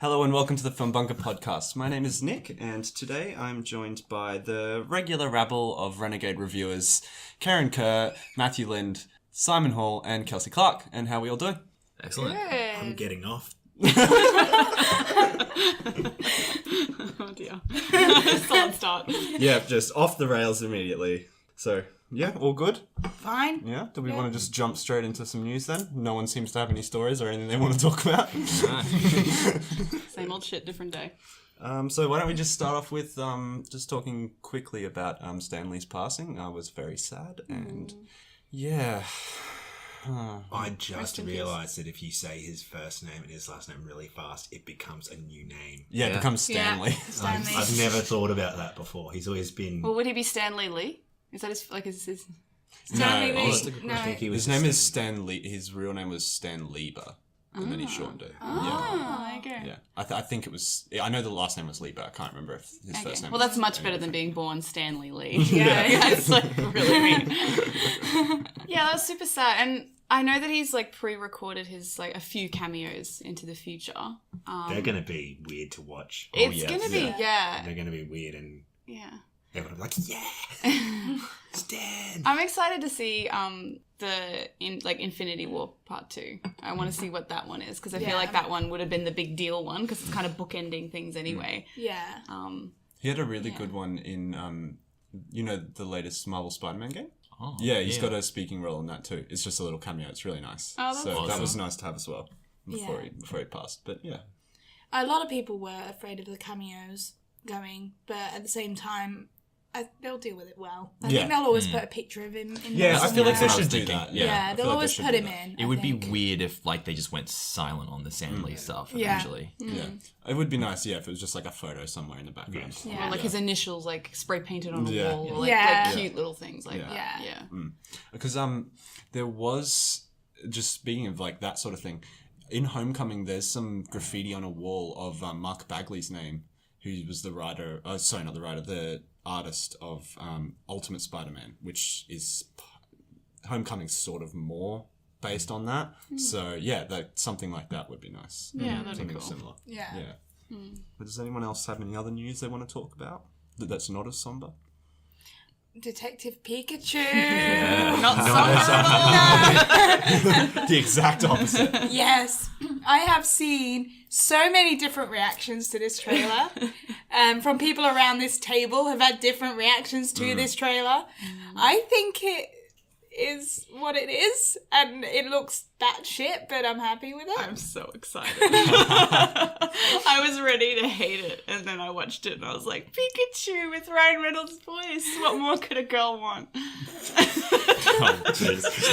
Hello and welcome to the FilmBunker Podcast. My name is Nick, and today I'm joined by the regular rabble of renegade reviewers, Karen Kerr, Matthew Lind, Simon Hall, and Kelsey Clark. And how are we all doing? Excellent. Good. I'm getting off. Oh dear. Solid start. Yeah, just off the rails immediately. So, yeah, all good? Fine. Yeah? Do we want to just jump straight into some news then? No one seems to have any stories or anything they want to talk about. Same old shit, different day. So why don't we just start off with just talking quickly about Stan Lee's passing. I was very sad and yeah. I just realised that if you say his first name and his last name really fast, it becomes a new name. Yeah, it becomes Stanley. Stanley. I've never thought about that before. He's always been... Well, would he be Stanley Lee? Is that his Stanley No, Lee. No. I think he was His name is Stan Lee. His real name was Stan Lieber, and then he shortened it. Oh, there you go. Yeah. I think it was... I know the last name was Lieber. I can't remember if his first name Well, was... that's much better than being born Stanley Lee. Yeah. That's like really mean. Yeah, that was super sad. And I know that he's like pre-recorded his like a few cameos into the future. They're going to be weird to watch. It's going to be, yeah. They're going to be weird and everyone will be like, yeah, Stan. I'm excited to see Infinity War Part 2. I want to see what that one is because I feel like that one would have been the big deal one because it's kind of bookending things anyway. Yeah. He had a really good one in, the latest Marvel Spider-Man game? Oh, yeah, he's got a speaking role in that too. It's just a little cameo. It's really nice. Oh, that's awesome. That was nice to have as well before he passed. But yeah. A lot of people were afraid of the cameos going, but at the same time, they'll deal with it well. I think they'll always put a picture of him in Yeah, there I feel like they somewhere. should do that. Yeah, they'll always put him in. It would be weird if they just went silent on the Stan Lee stuff eventually. Yeah. It would be nice, if it was just like a photo somewhere in the background. Yeah, like his initials like spray painted on a wall or like cute little things like that. Yeah. Because there was, just speaking of like that sort of thing, in Homecoming there's some graffiti on a wall of Mark Bagley's name, who was the writer, the artist of Ultimate Spider-Man, which is Homecoming's sort of more based on that. So something like that would be nice. Yeah, that'd something be cool. similar. Yeah. But does anyone else have any other news they want to talk about that's not as somber? Detective Pikachu. Not somber. The exact opposite. Yes. I have seen so many different reactions to this trailer. From people around this table have had different reactions to this trailer. I think it is what it is, and it looks batshit, but I'm happy with it. I'm so excited. I was ready to hate it, and then I watched it, and I was like, Pikachu with Ryan Reynolds' voice. What more could a girl want?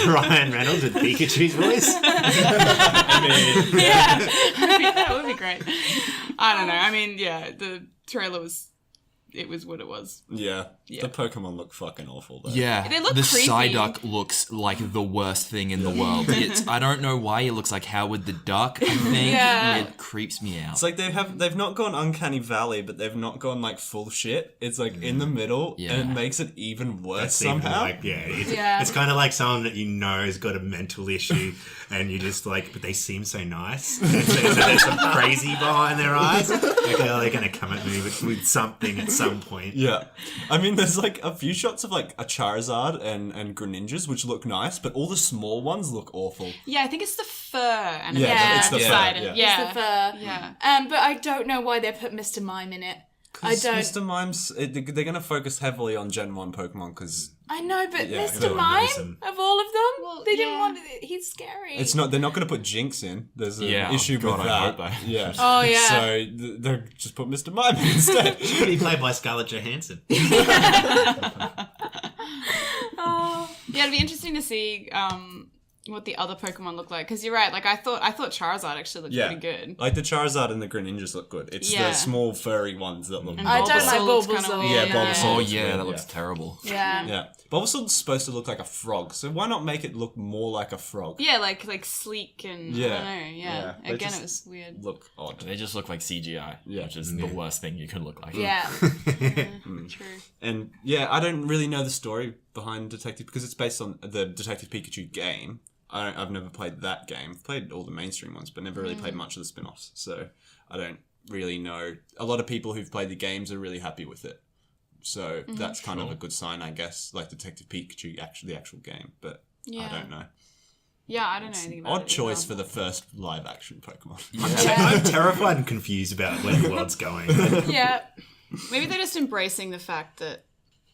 Ryan Reynolds with Pikachu's voice? That would be great. I don't know. I mean, the trailer was what it was. Yeah. The Pokemon look fucking awful though. Yeah, They look the creepy. Psyduck looks like the worst thing in the world. I don't know why it looks like Howard the Duck. I think it creeps me out. It's like they've not gone Uncanny Valley, but they've not gone like full shit. It's like in the middle, and it makes it even worse somehow. It's kind of like someone that you know has got a mental issue, and you just like, but they seem so nice. And so there's some crazy behind their eyes. Like, they're going to come at me with something at some point. Yeah. I mean, there's like a few shots of like a Charizard and Greninjas, which look nice, but all the small ones look awful. Yeah, I think it's the fur. And it's the fur. excited. Yeah. It's the fur. Yeah. But I don't know why they put Mr. Mime in it. I don't. Mr. Mime's, they're going to focus heavily on Gen 1 Pokemon because... I know, but they Mr. won't Mime, notice him. of all of them, they didn't yeah. want it. He's scary. They're not going to put Jinx in. There's an issue with I that. hope they- Yeah. Oh, yeah. So they're just put Mr. Mime in instead. Should be played by Scarlett Johansson. Yeah, it'd be interesting to see what the other Pokemon look like. Because you're right, like I thought Charizard actually looked pretty good. Like the Charizard and the Greninjas look good. It's the small furry ones that look. I don't like looks kinda Bulbasaur. weird. Yeah, Bulbasaur. Oh looks yeah, weird, that looks terrible. Yeah. Yeah, Bulbasaur's supposed to look like a frog, so why not make it look more like a frog? Yeah, like sleek and I don't know. Yeah. They Again, just it was weird. Look odd. They just look like CGI, which is the worst thing you could look like. Yeah. True. And I don't really know the story behind Detective because it's based on the Detective Pikachu game. I've never played that game. I've played all the mainstream ones, but never really played much of the spin-offs. So I don't really know. A lot of people who've played the games are really happy with it. So that's kind of a good sign, I guess. Like Detective Pikachu, the actual game. But I don't know. Yeah, I don't know anything about it. Odd choice for the first live-action Pokemon. I'm terrified and confused about where the world's going. Yeah. Maybe they're just embracing the fact that,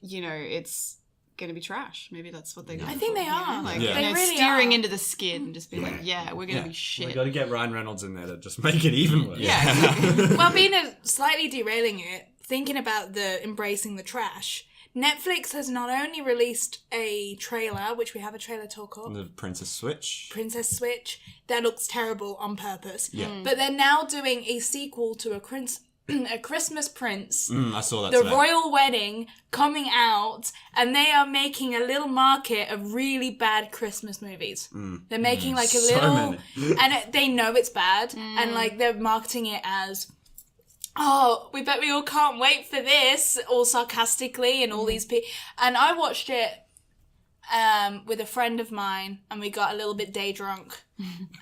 it's going to be trash. Maybe that's what they're going I think they are. Like, Yeah. They really steering are. into the skid and just being like, we're going to be shit. We got to get Ryan Reynolds in there to just make it even worse. Yeah, exactly. Well, being slightly derailing it, thinking about the embracing the trash, Netflix has not only released a trailer, which we have a trailer talk of, The Princess Switch. that looks terrible on purpose. Yeah. But they're now doing a sequel to a Christmas Prince, I saw that The today. Royal Wedding, coming out, and they are making a little market of really bad Christmas movies. They're making like a So little, many. and they know it's bad, and like they're marketing it as, oh, we bet we all can't wait for this, all sarcastically, and all these people. And I watched it with a friend of mine, and we got a little bit day drunk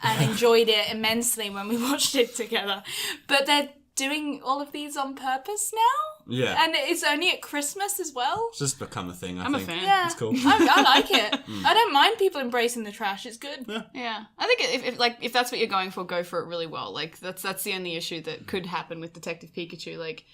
and enjoyed it immensely when we watched it together. But they're doing all of these on purpose now, Yeah. and it's only at Christmas as well. It's just become a thing, I I'm a think. fan. Yeah, It's cool. I like it. I don't mind people embracing the trash. It's good. Yeah, I think if that's what you're going for, go for it really well. Like that's the only issue that could happen with Detective Pikachu. Like,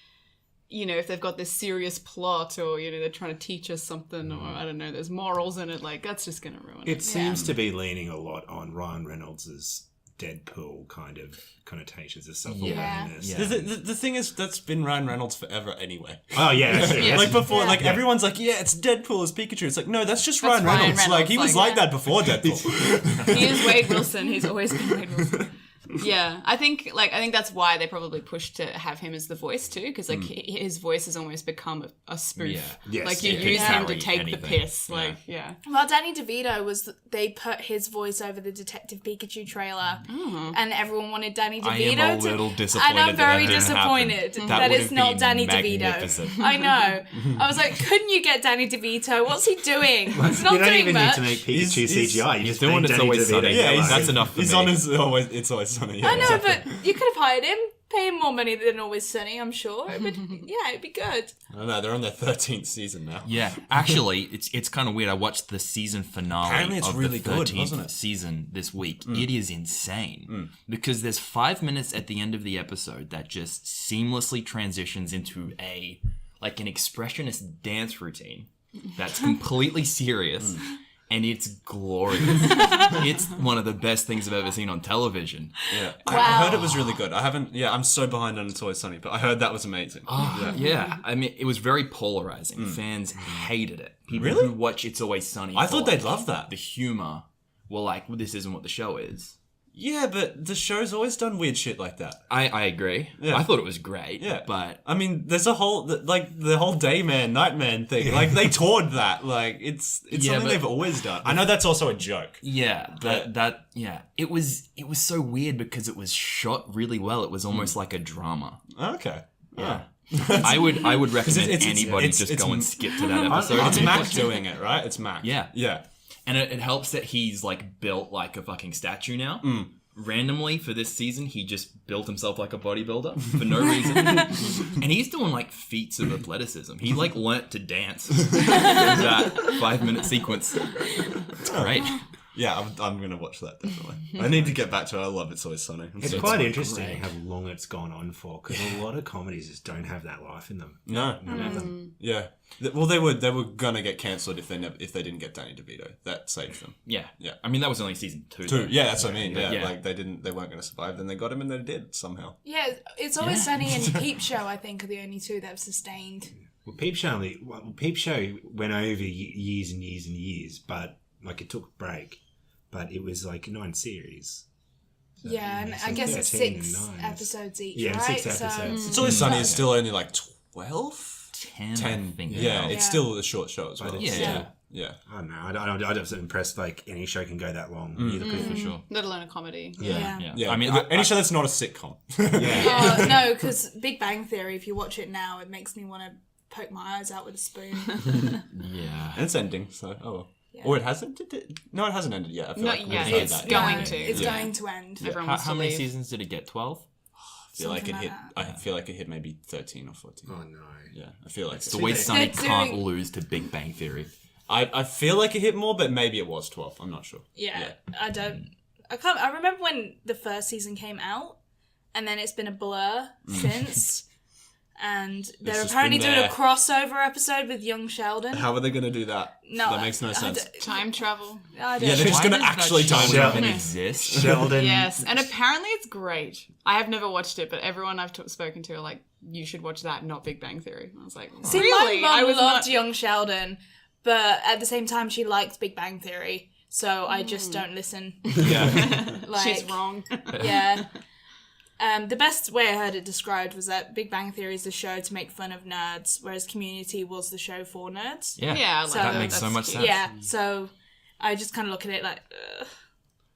if they've got this serious plot, or they're trying to teach us something, or I don't know, there's morals in it. Like that's just gonna ruin it. It seems to be leaning a lot on Ryan Reynolds' Deadpool kind of connotations of self-awareness. Yeah. The thing is, that's been Ryan Reynolds forever anyway. Oh yeah, that's true. Like before, everyone's like, yeah, it's Deadpool as Pikachu. It's like, no, that's just Ryan Ryan Reynolds. Like, he Reynolds, was like, like that before Deadpool. He is Wade Wilson. He's always been Wade Wilson. Yeah, I think that's why they probably pushed to have him as the voice too, because his voice has almost become a spoof. Yeah. Yes, Like you yeah. use him to Carry take anything. the piss. Like Well, Danny DeVito they put his voice over the Detective Pikachu trailer, and everyone wanted Danny DeVito. I am a little disappointed. And I'm that very didn't disappointed happen. that would it's have not been Danny magnificent. DeVito. I know. I was like, couldn't you get Danny DeVito? What's he doing? He's not You don't doing even much. need to make Pikachu He's CGI. You just doing make It's Danny Always DeVito Sunny. Yeah, yellow. that's enough for He's me. on his It's Always Sunny. Yeah, I know, exactly. but you could have hired him, pay him more money than Always Sunny, I'm sure. But yeah, it'd be good. I don't know, they're on their 13th season now. Yeah, actually, it's kind of weird. I watched the season finale Apparently it's of really the good, 13th wasn't it? season this week. It is insane because there's 5 minutes at the end of the episode that just seamlessly transitions into an expressionist dance routine that's completely serious. And it's glorious. It's one of the best things I've ever seen on television. Yeah. I heard it was really good. I'm so behind on It's Always Sunny, but I heard that was amazing. Yeah, I mean, it was very polarizing. Fans hated it. People Really? who watch It's Always Sunny. I thought for, they'd love that. The humor were like, well, this isn't what the show is. Yeah, but the show's always done weird shit like that. I agree. Yeah. I thought it was great. Yeah, But I mean, there's a whole the whole Dayman Nightman thing. Like they toured that. Like it's Yeah, something but- they've always done. I know that's also a joke. yeah, it was so weird because it was shot really well. It was almost like a drama. Okay. Yeah. I would recommend it's- anybody it's- just it's- go and skip to that episode. It's and Mac watch it. doing it, right? It's Mac. Yeah. Yeah. And it helps that he's like built like a fucking statue now. Randomly for this season, he just built himself like a bodybuilder for no reason. And he's doing like feats of athleticism. He like learnt to dance in that 5-minute sequence. It's great. Yeah, I'm gonna watch that definitely. I need to get back to it. I love It's Always Sunny. It's quite interesting how long it's gone on for, because a lot of comedies just don't have that life in them. No. None of them. Yeah. Well, they were gonna get cancelled if they didn't get Danny DeVito. That saved them. Yeah. Yeah. I mean, that was only season 2. Two. though. Yeah, that's what I mean. Yeah, Yeah. like they weren't gonna survive. Then they got him, and they did somehow. Yeah, It's Always Sunny and Peep Show, I think, are the only two that have sustained. Well, Peep Show went over years and years and years, but like it took a break. But it was like 9 series. So, Yeah, and I so guess it's 13 6 and 9 is- episodes each, Yeah, right? 6 episodes. It's Always Sunny is still only like 12? 10, 10. I think. Yeah, now. it's still a short show as well. But Yeah. it's- Yeah. I don't know. I was impressed. Like any show can go that long. Either For sure. Let alone a comedy. Yeah. Yeah. Yeah. I mean, any show that's not a sitcom. Yeah. No, because Big Bang Theory, if you watch it now, it makes me want to poke my eyes out with a spoon. yeah. And it's ending, so oh well. Or it hasn't? No, it hasn't ended yet. I feel Not like yet. we've heard It's that. going to. It's Yeah. going to end. Everyone How, wants to how many leave. seasons did it get? 12? I feel like it Something hit. like I feel like it hit maybe 13 or 14. Oh no. Yeah, I feel like It's Always They're Sunny doing- can't lose to Big Bang Theory. I feel like it hit more, but maybe it was 12. I'm not sure. Yeah, I don't. I remember when the first season came out, and then it's been a blur since. And they're just apparently been doing a there. crossover episode with young Sheldon. How are they going to do that? No, that makes no I sense. Time travel. I don't Yeah, they're know. just going to Why does actually that time show travel. even exist? Sheldon. Yes, and apparently it's great. I have never watched it, but everyone I've spoken to are like, you should watch that, not Big Bang Theory. I was like, See, really? my I mum was loved not... young Sheldon, but at the same time, she liked Big Bang Theory. So I just don't listen. Yeah. Like, She's wrong. Yeah. The best way I heard it described was that Big Bang Theory is the show to make fun of nerds, whereas Community was the show for nerds. Yeah, Yeah, like that So- makes so that's much cute. sense. Yeah, so I just kind of look at it like, ugh,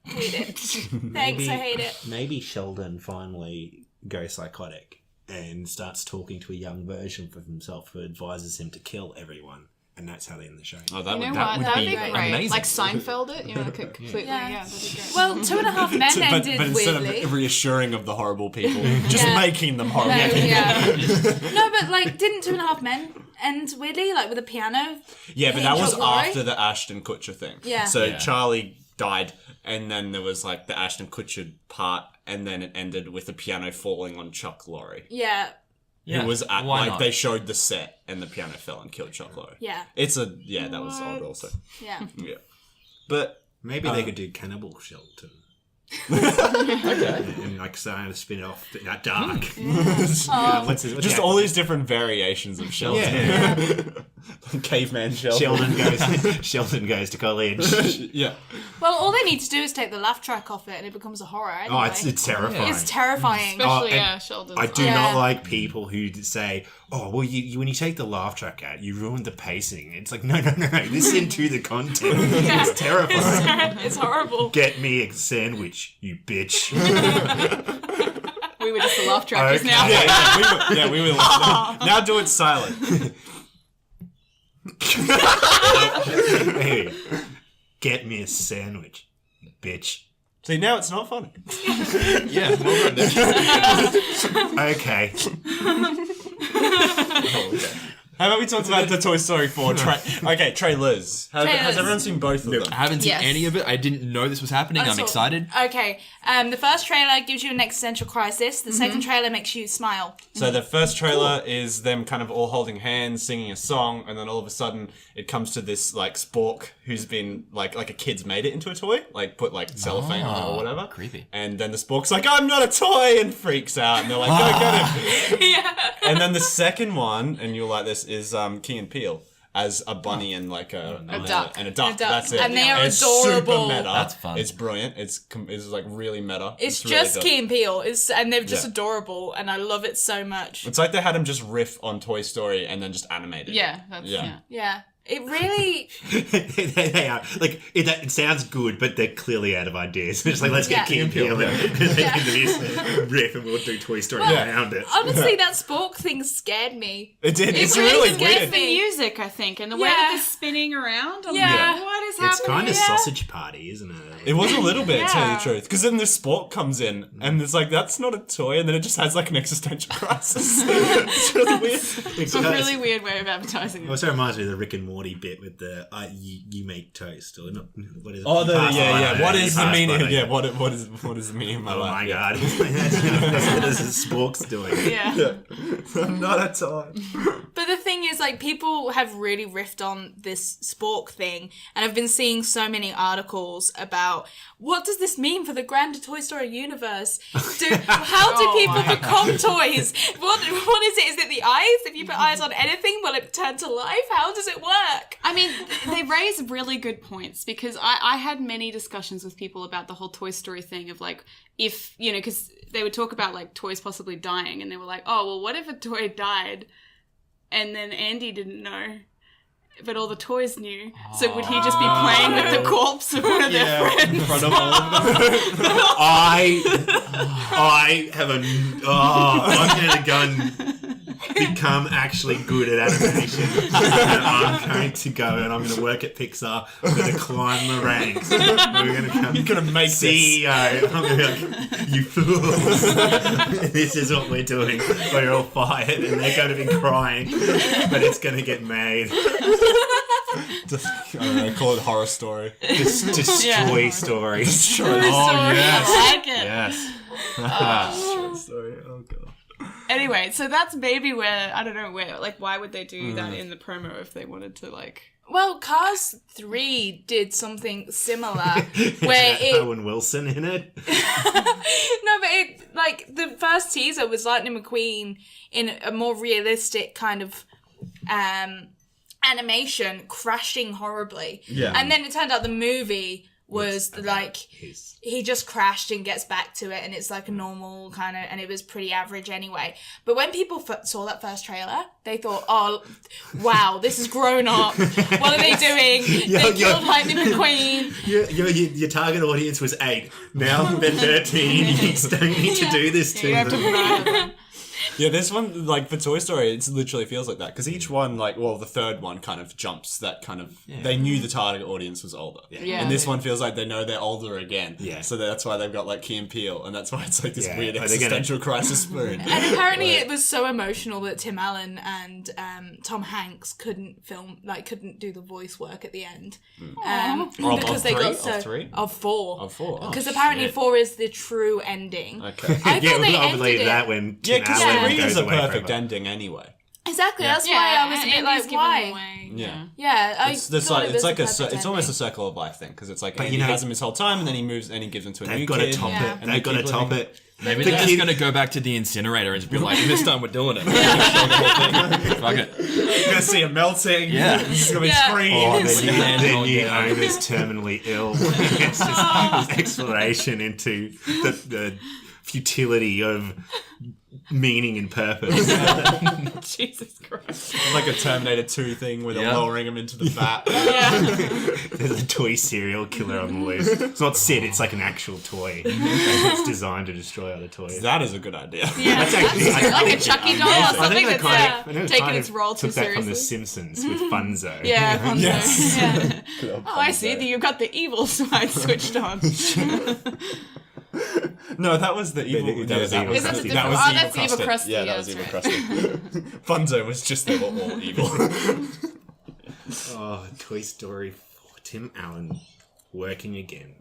hate it. Thanks, I hate it. Maybe Sheldon finally goes psychotic and starts talking to a young version of himself who advises him to kill everyone. And that's how they end the show. Oh, that You know would, what? would That would be be great. amazing. Like Seinfeld it, you know, like completely, Yeah. yeah, that'd be great. Well, 2.5 Men ended but instead weirdly. of reassuring of the horrible people, just Yeah. making them horrible. Yeah. No, but like, didn't 2.5 Men end weirdly, like with a piano? Yeah, but Hey, that was Chuck Lorre? after the Ashton Kutcher thing. Yeah. So Yeah. Charlie died, and then there was like the Ashton Kutcher part, and then it ended with the piano falling on Chuck Lorre. Yeah, Who was at, Why like, not? they showed the set, and the piano fell and killed Chuck Lorre. yeah, That was odd also. yeah. Yeah. But, Maybe they could do Cannibal Sheldon. okay. And like starting to spin it off that dark. What's Just all these different variations of Sheldon. Yeah. Caveman Sheldon. Sheldon goes to college. Yeah. Well, all they need to do is take the laugh track off it, and it becomes a horror. Anyway. Oh, it's terrifying. It's terrifying. Especially, and yeah, Sheldon. I do Yeah. not like people who say, "Oh, well, you when you take the laugh track out, you ruined the pacing." It's like, no. Listen to the content. It's terrifying. It's horrible. Get me a sandwich, you bitch. We were just the laugh trackers Okay. now. We will. Now do it silent. Hey, get me a sandwich, you bitch. See, now it's not funny. Yeah, well done there. Okay. How about we talk about the Toy Story 4 trailers? Has everyone seen both of them? I haven't seen Yes. any of it. I didn't know this was happening. I'm So- excited. Okay, the first trailer gives you an existential crisis. The second trailer makes you smile. So the first trailer is them kind of all holding hands, singing a song, and then all of a sudden it comes to this like spork who's been like a kid's made it into a toy, like put like cellophane on it or whatever. Creepy. And then the spork's like, "I'm not a toy," and freaks out, and they're like, "Go get him!" Yeah. And then the second one, and you'll like this, is Key and Peele as a bunny and like a duck. and a duck. A duck. That's it. And they are it's adorable. Super meta. That's fun. It's brilliant. It's like really meta. It's really just dope. Key and Peele, and they're just Yeah. adorable, and I love it so much. It's like they had him just riff on Toy Story and then just animate it. Yeah, that's, Yeah. yeah. Yeah, it really. they are like it sounds good, but they're clearly out of ideas. It's like let's get Yeah. Key and Peele into this riff, and we'll do Toy Story around it. Honestly, that spork thing scared me. It did. It's really really scared weird. The music, I think, and the way Yeah. that they're spinning around. I'm Yeah. like, what is It's happening? kind of Yeah. sausage party, isn't it? It was a little bit, to tell you Yeah. the truth. Because then the sport comes in, and it's like, that's not a toy, and then it just has like an existential crisis. It's really weird. It's a really weird way of advertising It it. also reminds me of the Rick and Morty bit with the you make toast or not? What is it? Oh, You pass by What it, is you the pass meaning? by it. Yeah, what is the meaning of my Oh life? my god, that's what this spork's doing. Yeah. I'm not a toy. But the thing is, like, people have really riffed on this spork thing, and I've been seeing so many articles about what does this mean for the grander Toy Story universe? How do people become toys? What is it? Is it the eyes? If you put eyes on anything, will it turn to life? How does it work? I mean, they raise really good points because I had many discussions with people about the whole Toy Story thing of like, if, you know, because they would talk about like toys possibly dying and they were like, oh, well, what if a toy died and then Andy didn't know? But all the toys knew. So would he just be playing with the corpse of one of their friends? in front of all of them. I have a I'm gonna gun. become actually good at animation. And I'm going to go and I'm going to work at Pixar. I'm going to climb the ranks. We're going to come. You're going to make CEO. I'm going to be like, you fools. This is what we're doing. We're all fired and they're going to be crying. But it's going to get made. Just, I don't know, call it Horror Story. Destroy Story. Destroy Oh, yes. I like it. Yes. Story. Oh, God. Anyway, so that's maybe where, I don't know where, like, why would they do that in the promo if they wanted to, like... Well, Cars 3 did something similar where it... Owen Wilson in it. No, but it, like, the first teaser was Lightning McQueen in a more realistic kind of animation crashing horribly. Yeah. And then it turned out the movie was like he just crashed and gets back to it and it's like a normal kind of, and it was pretty average anyway. But when people saw that first trailer, they thought, oh wow, this is grown up, what are they doing? They killed Lightning McQueen. Your target audience was 8. Now they're 13. You don't need to do this to them. Yeah, this one, like, for Toy Story, it literally feels like that. Because each one, like, well, the third one kind of jumps that kind of... Yeah. They knew the target audience was older. Yeah. And this one feels like they know they're older again. Yeah. So that's why they've got, like, Key and Peele. And that's why it's, like, this weird Like existential crisis spoon. And apparently it was so emotional that Tim Allen and Tom Hanks couldn't do the voice work at the end. Because they got so... Of 4. Of 4. Because apparently 4 is the true ending. Okay. I thought they I'll believe ended that it. when Tim Because Allen 3 goes is a away perfect forever. ending anyway. Exactly, that's why I was a bit like, why? Yeah. Yeah, I It's thought it was like a a perfect it's almost a ending. circle of life thing because it's like But Andy you know- has him his whole time and then he moves and he gives him to a new They've got to kid. top Yeah. it. They've got to top it. Maybe The they're just kid- going to go back to the incinerator and just be like, this time we're doing it. Fuck it. You're gonna see him melting. Yeah. It's gonna be Yeah. screams. The Hands new on down. owner's terminally ill. It's just this exploration into the futility of meaning and purpose. Jesus Christ. Like a Terminator 2 thing where they're Yeah. lowering him into the vat. There's a toy serial killer on the loose. It's not Sid, it's like an actual toy. It's designed to destroy other toys. That is a good idea. Yeah. That's actually like a Chucky doll or I something think they that's kind of taking kind its of role too took that from The seriously. Simpsons with Funzo. Yeah, Funzo. Yes. Yeah. Oh, I see that you've got the evil side switched on. No, that was the evil. That was evil. Is that the Krusty. different? That was Oh, evil that's evil Krusty. Krusty. Yeah, that Yeah, was evil that's Krusty. Funzo was just they were all evil. Oh, Toy Story 4. Tim Allen working again.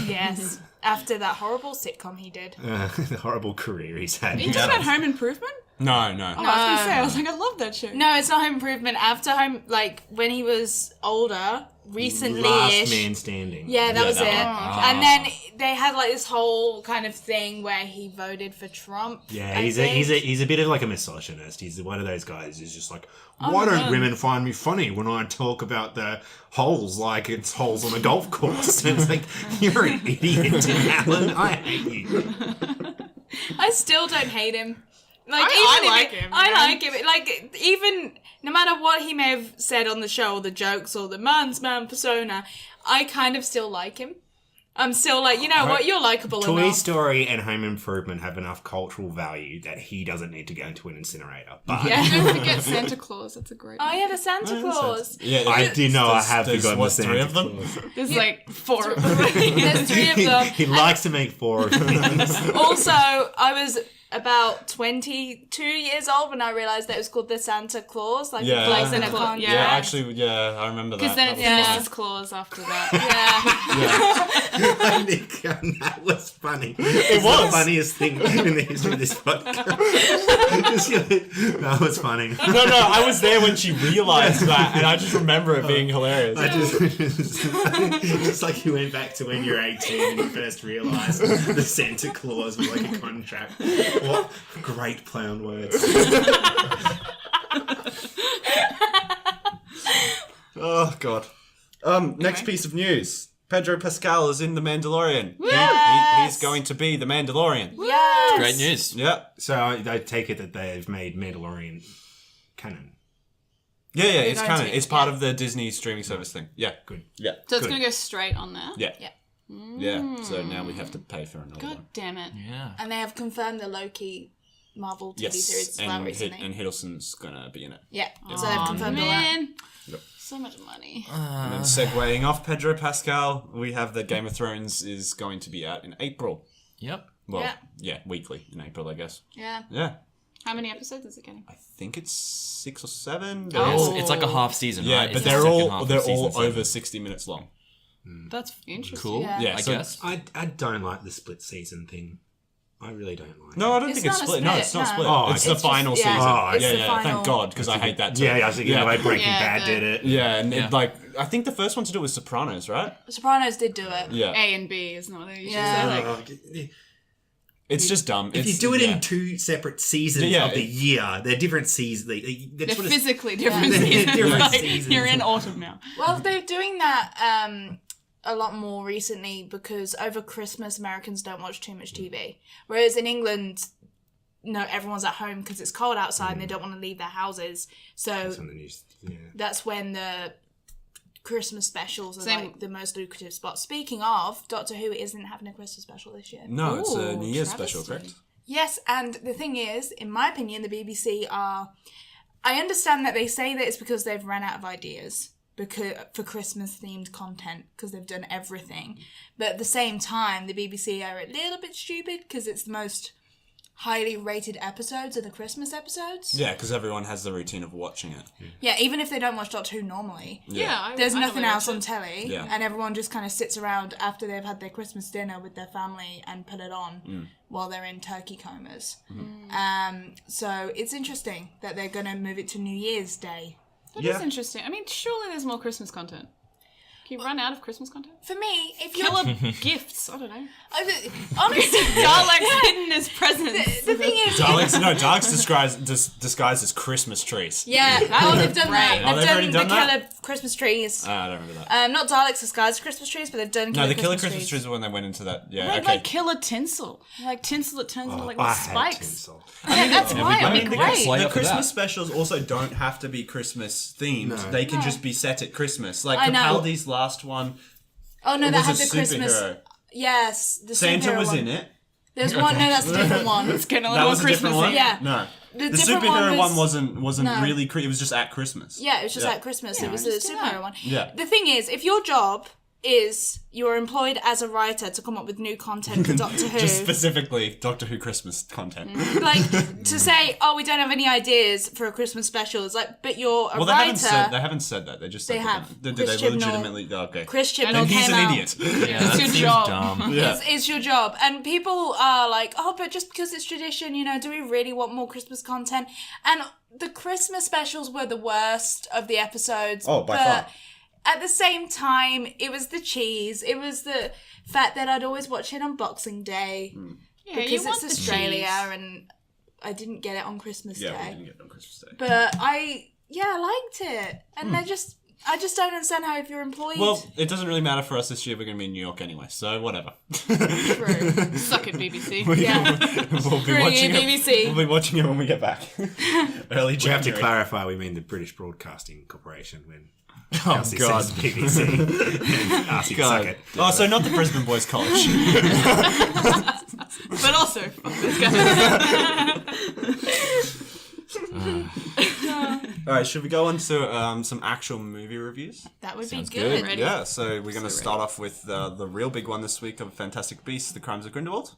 Yes. After that horrible sitcom he did. The horrible career he's had. Are you talking about Home Improvement? No, no. Oh, I was gonna say, I was like, I love that show. No, it's not Home Improvement. After Home, like, when he was older, recently-ish. Last Man Standing. Yeah, that was that it. one. And then they had like this whole kind of thing where he voted for Trump. Yeah, I he's a bit of like a misogynist. He's one of those guys who's just like, why don't women find me funny when I talk about the holes like it's holes on a golf course? And it's like, you're an idiot, Tim Allen. I hate you. I still don't hate him. Like, I even if like it- him, I yeah. like him. Like, even no matter what he may have said on the show, or the jokes, or the man's man persona, I kind of still like him. I'm still like, you know what, you're likable Toy enough. Story and Home Improvement have enough cultural value that he doesn't need to go into an incinerator. But Don't forget Santa Claus. That's a great Oh one. yeah, the Santa Claus. Yeah, I did know I have there's, forgotten what, the Santa 3 of them? Claus. There's like 4 of them. There's 3 of them. He likes to make 4 of things. Also, I was about 22 years old when I realised that it was called the Santa Claus, like Yeah. the place in a Santa Claus, contract. Yeah, actually, yeah, I remember that. Because then it's That was Mrs. Claus after that. Yeah. Nick, that was funny. It was the funniest thing in the history of this podcast. That was funny. fun. No, I was there when she realised that, and I just remember it being hilarious. I just like you went back to when you're 18 and you first realised the Santa Claus was like a contract. What great play on words. Oh, God. Next piece of news. Pedro Pascal is in The Mandalorian. He's going to be The Mandalorian. Yes. Great news. Yeah. So I take it that they've made Mandalorian canon. Yeah, it's going canon. to, It's part of the Disney streaming service thing. Yeah. Good. Yeah. So it's Good. going to go straight on there? Yeah. Yeah. Yeah. So now we have to pay for another God one. damn it. Yeah. And they have confirmed the Loki Marvel TV Yes, series as well recently. and Hiddleston's gonna be in it. Yeah, so they've confirmed all that. Man. Yep. So much money. And then segueing off Pedro Pascal, we have that Game of Thrones is going to be out in April. Yep. Well, yeah, weekly in April, I guess. Yeah. Yeah. How many episodes is it getting? I think it's 6 or 7. Oh. It's like a half season, Yeah, right? but It's the they're second all half of they're season all 7. over 60 minutes long. That's interesting. Cool. Yeah. I so- guess. I don't like the split season thing. I really don't like No, it. I don't It's think it's not a split. No, split, it's not no. split. Oh, it's the it's final just- yeah, season. Oh, it's yeah, the yeah. final- Thank God, because I hate that too. Yeah, I was thinking the way Breaking Yeah, Bad did it. Yeah, and Yeah. It, like I think the first one to do was Sopranos, right? Sopranos did do it. Yeah, A and B, isn't that what they usually Yeah. say? Like, it's just dumb. If you do it in 2 separate seasons Yeah, of the year, they're different seasons. they're That's what it's- physically different Yeah. seasons. Different Like, seasons. you're in autumn now. Well, they're doing that a lot more recently because over Christmas, Americans don't watch too much TV. Whereas in England, no, everyone's at home because it's cold outside and they don't want to leave their houses. So That's on the news. Yeah. that's when the Christmas specials are Same- like the most lucrative spot. Speaking of, Doctor Who isn't having a Christmas special this year. No, it's a Ooh, New Year's travesty. special, correct? Yes, and the thing is, in my opinion, the BBC are... I understand that they say that it's because they've run out of ideas for Christmas-themed content, because they've done everything. But at the same time, the BBC are a little bit stupid, because it's the most highly rated episodes are the Christmas episodes. Yeah, because everyone has the routine of watching it. Yeah, even if they don't watch Doctor Who normally. Yeah, There's I nothing normally else watch on it. telly, Yeah. and everyone just kind of sits around after they've had their Christmas dinner with their family and put it on while they're in turkey comas. So it's interesting that they're going to move it to New Year's Day. That is interesting. I mean, surely there's more Christmas content. Can you run out of Christmas content? For me, if you're... Killer gifts. I don't know. Honestly, Daleks hidden as presents. the thing is... Daleks disguised as Christmas trees. Yeah, they've done that. great. Oh, they've already They've done done the that? killer Christmas trees. I don't remember that. Not Daleks disguised as Christmas trees, but they've done No, killer the killer Christmas Christmas trees are when they went into that. Yeah, Like, okay. like killer tinsel. Like tinsel that turns into like I with hate spikes. tinsel. Yeah, that's why go. it'd be I mean, great. Slay The up for Christmas that. specials also don't have to be Christmas themed. No. They can just be set at Christmas. Like I know. Capaldi's last one Oh no, was that had a the Christmas... superhero. Yes, the Santa superhero was one. in it. There's one, no, that's a different one. It's getting a That little was more a different one. Christmassy. Yeah. No, the different superhero one one wasn't No. really. It was just at Christmas. Yeah, it was just Yeah. at Christmas. Yeah, it was the just do that. superhero one. Yeah. The thing is, if your job is you're employed as a writer to come up with new content for Doctor Who, Just specifically Doctor Who Christmas content. like to say, oh, we don't have any ideas for a Christmas special. It's like, but you're a Well, they writer. haven't said that. They just said They have. Did Chris they Chibnall- legitimately? Okay. Chris Chibnall Then he's came an out. idiot. Yeah, It's that your seems job. dumb. Yeah. It's your job. And people are like, oh, but just because it's tradition, do we really want more Christmas content? And the Christmas specials were the worst of the episodes. Oh, by but far. at the same time, it was the cheese. It was the fact that I'd always watch it on Boxing Day Yeah, because you want it's the Australia cheese. and I didn't get it on Christmas Yeah, we Day. didn't get it on Christmas Day. But I liked it. And I just don't understand how if you're employed... Well, it doesn't really matter for us this year. We're going to be in New York anyway, so whatever. True. Suck it, BBC. Yeah. We'll be Screw you, watching it. BBC. We'll be watching it when we get back. Early We have to January. clarify, we mean the British Broadcasting Corporation when Oh, Kelsey God. says BBC. and asks you to suck God. it. Oh, so not the Brisbane Boys College. But also, fuck this guy. All right, should we go on to some actual movie reviews? That would Sounds be good. Ready? Yeah, so we're going to start off with the real big one this week of Fantastic Beasts: The Crimes of Grindelwald.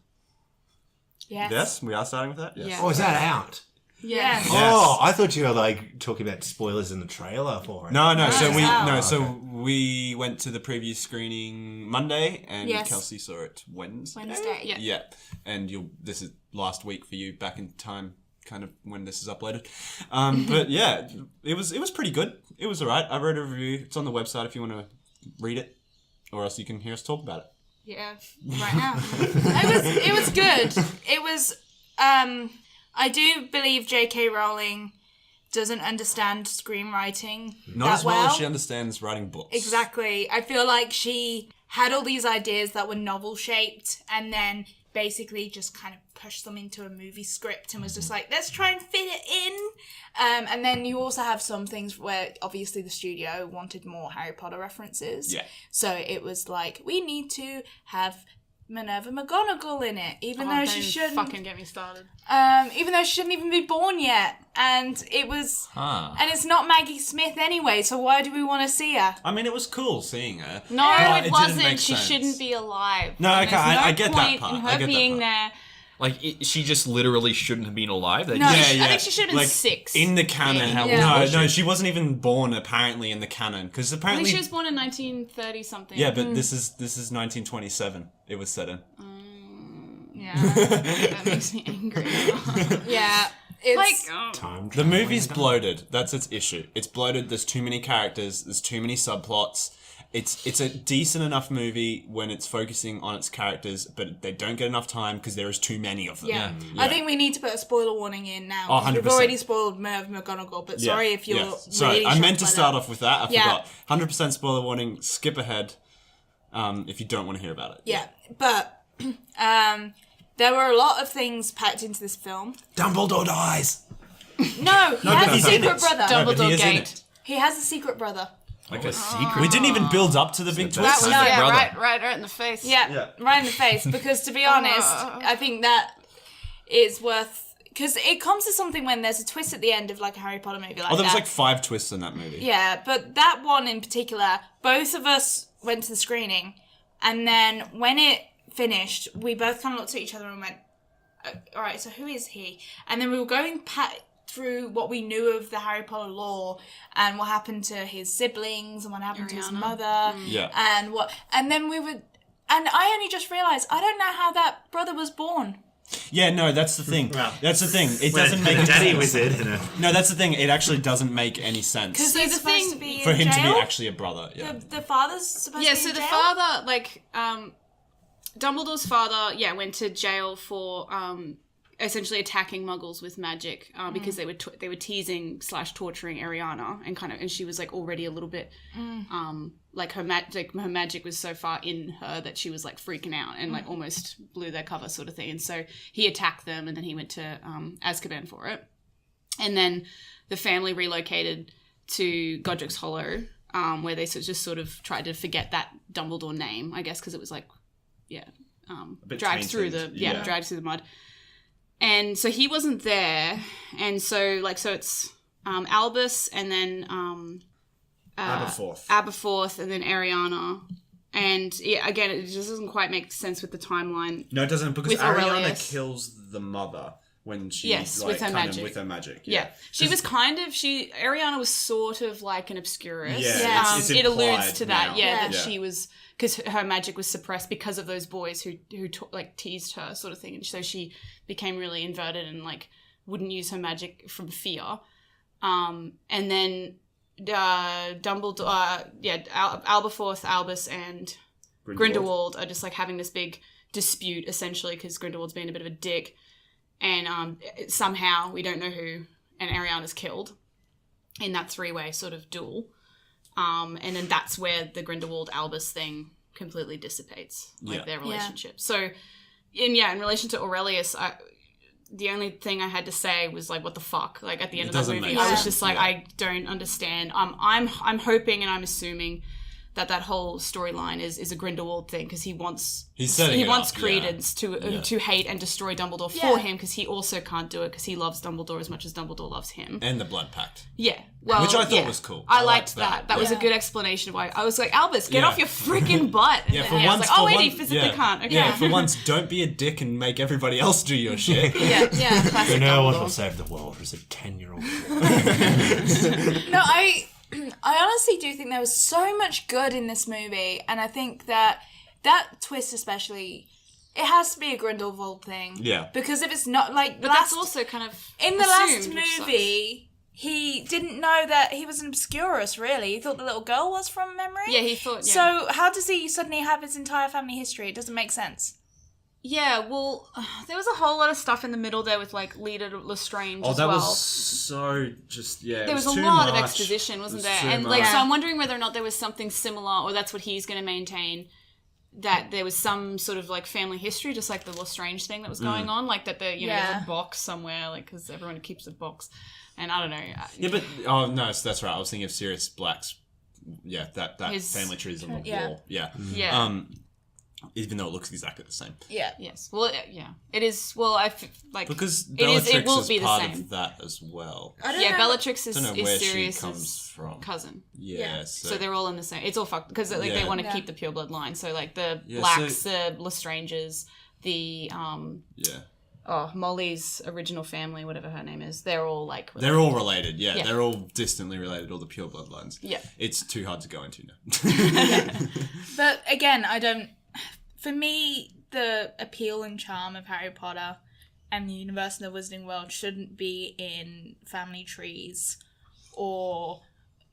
Yes, we are starting with that. Yes. Yeah. Oh, is that out? Yes. Oh, I thought you were like talking about spoilers in the trailer for it. No. So it's we out. So we went to the preview screening Monday, and Yes. Kelsey saw it Wednesday. Wednesday. Yeah. And this is last week for you, back in time, kind of when this is uploaded. But yeah, it was pretty good. It was alright. I wrote a review. It's on the website if you want to read it, or else you can hear us talk about it. Yeah, right now. It was good. It was I do believe J.K. Rowling doesn't understand screenwriting Not that as well as she understands writing books. Exactly. I feel like she had all these ideas that were novel shaped and then basically just kind of pushed them into a movie script and was just like, let's try and fit it in. And then you also have some things where obviously the studio wanted more Harry Potter references. Yeah. So it was like, we need to have Minerva McGonagall in it, even though Don't she even shouldn't. fucking get me started. Even though she shouldn't even be born yet, and it was, and it's not Maggie Smith anyway. So why do we want to see her? I mean, it was cool seeing her. No, but it didn't wasn't. make She sense. shouldn't be alive. No, And okay, there's I get that point part. in her I get that being part. there. Like, she just literally shouldn't have been alive. No. I think she should have been 6. In the canon. maybe. How Yeah. old was No, she? she wasn't even born apparently in the canon because I apparently. think she was born in 1930 something. Yeah, but this is 1927. It was set in. Yeah, That makes me angry. yeah. It's Time The movie's bloated. That's its issue. It's bloated. There's too many characters. There's too many subplots. It's a decent enough movie when it's focusing on its characters, but they don't get enough time because there is too many of them. yeah. I think we need to put a spoiler warning in now. Oh, 'cause we've 100%. already spoiled Minerva McGonagall, but Yeah, sorry if you're yeah. Sorry, really I meant shocked to by start that. off with that. I Yeah. forgot. 100% spoiler warning. Skip ahead if you don't want to hear about it. Yeah, but there were a lot of things packed into this film. Dumbledore dies. No, he has a he's in secret it. brother. No, but he Dumbledore is in Gate. it. He has a secret brother. Like a secret. We didn't even build up to the big that's twist. not- Yeah, brother. right in the face. Yeah, right in the face. Because to be honest, I think that is worth. Because it comes to something when there's a twist at the end of like a Harry Potter movie like Oh, there was that. like 5 twists in that movie. Yeah, but that one in particular, both of us went to the screening, and then when it finished, we both kind of looked at each other and went, "All right, so who is he?" And then we were going through what we knew of the Harry Potter lore and what happened to his siblings and what happened to his Ariana. mother, Yeah. and then we would, and I only just realised I don't know how that brother was born. Yeah, no, that's the thing. Well, That's the thing. It When doesn't a make daddy sense. wizard and a No, that's the thing. It actually doesn't make any sense Because See, he's the supposed thing- to be for in him to jail. be actually a brother. Yeah. The father's supposed Yeah, to be so in the jail? father, like, Dumbledore's father, went to jail for essentially attacking Muggles with magic because they were teasing / torturing Ariana and she was like already a little bit like her magic was so far in her that she was like freaking out and like almost blew their cover sort of thing. And so he attacked them and then he went to Azkaban for it. And then the family relocated to Godric's Hollow, where they just sort of tried to forget that Dumbledore name, I guess, because it was like, bit dragged through tainted, dragged through the mud. And so he wasn't there, and so it's Albus, and then Aberforth, and then Ariana, and again, it just doesn't quite make sense with the timeline. No, it doesn't because With Ariana Aurelius. kills the mother when she Yes, with her magic. with her magic. Yeah, she was Ariana was sort of like an obscurus. Yeah, it's it alludes implied to that. now. Yeah, that Yeah. she was because her magic was suppressed because of those boys who like teased her sort of thing, and so she became really inverted and like wouldn't use her magic from fear. And then Dumbledore, Aberforth, Albus, and Grindelwald are just like having this big dispute essentially because Grindelwald's been a bit of a dick, and somehow we don't know who, and Ariana's killed in that 3-way sort of duel. And then that's where the Grindelwald Albus thing completely dissipates, like their relationship. So, in relation to Aurelius, the only thing I had to say was like, "What the fuck?" Like at the end of that doesn't movie, make I was sense, just like, yeah. I don't understand. I'm hoping and I'm assuming that whole storyline is a Grindelwald thing because he wants setting it up, Credence to hate and destroy Dumbledore for him because he also can't do it because he loves Dumbledore as much as Dumbledore loves him. And the Blood Pact. Yeah, well, Which I thought was cool. I I liked liked that. that. That was a Yeah. good explanation of why I was like, Albus, get Yeah. off your freaking butt. And Yeah, then for I was once. like, for oh wait, one- he physically yeah. can't. Okay. Yeah, for once, don't be a dick and make everybody else do your shit. yeah, classic no one will Dumbledore. save the world as a 10-year-old. No, I honestly do think there was so much good in this movie, and I think that twist especially, it has to be a Grindelwald thing. Yeah. Because if it's not like But that's also kind of in the last assumed, which sucks. movie, he didn't know that he was an obscurus. Really, he thought the little girl was from memory. Yeah, he thought. Yeah. So how does he suddenly have his entire family history? It doesn't make sense. Yeah, well, there was a whole lot of stuff in the middle there with like Leda Lestrange as that well. was so just There was a lot of exposition, wasn't there? And like, so I'm wondering whether or not there was something similar, or that's what he's going to maintain. That there was some sort of like family history, just like the Lestrange thing that was going on, like that there's a box somewhere, like because everyone keeps a box, and I don't know. Yeah, but no, so that's right. I was thinking of Sirius Black's. Yeah, that His family tree is on the yeah. wall. Yeah. Yeah. even though it looks exactly the same. Yeah. Yes. Well, yeah. It is. Well, like Because it Bellatrix will is be the part same. of that as well. I don't Yeah, know. Bellatrix I don't know where is she Sirius's comes from. cousin. Yeah, Yeah. So they're all in the same. It's all fucked because like they Yeah. want to Yeah. keep the pure blood line. So like the Yeah, Blacks, the Lestrangers, the yeah. Molly's original family, whatever her name is, they're all like They're all related, yeah. Yeah. They're all distantly related, all the pure bloodlines. Yeah. It's too hard to go into now. But again, I don't. For me, the appeal and charm of Harry Potter and the universe and the Wizarding World shouldn't be in family trees or,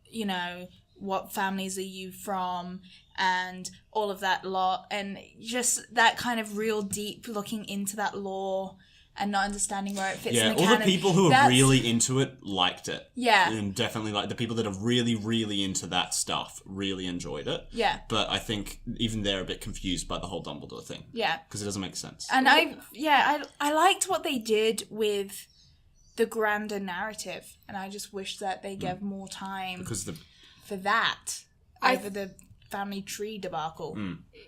you know, what families are you from and all of that lot. And just that kind of real deep looking into that lore and not understanding where it fits Yeah, in the all canon. the people who are That's- really into it liked it. Yeah. And definitely, like, the people that are really, really into that stuff really enjoyed it. Yeah. But I think even they're a bit confused by the whole Dumbledore thing. Yeah. Because it doesn't make sense. And I liked what they did with the grander narrative, and I just wish that they gave more time Because the... for that over the family tree debacle.